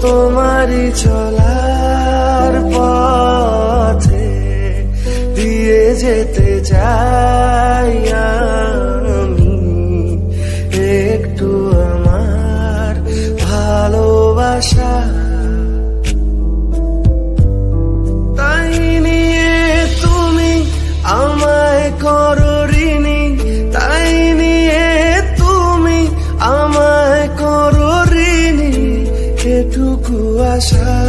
তোমারই চলার পথে দিয়ে যেতে চাই আমি একটু আমার ভালোবাসা। তাই নিয়ে তুমি আমায় করো ঋণী, তাই নিয়ে তুমি আমায় করো ঋণী, এটুকু আশা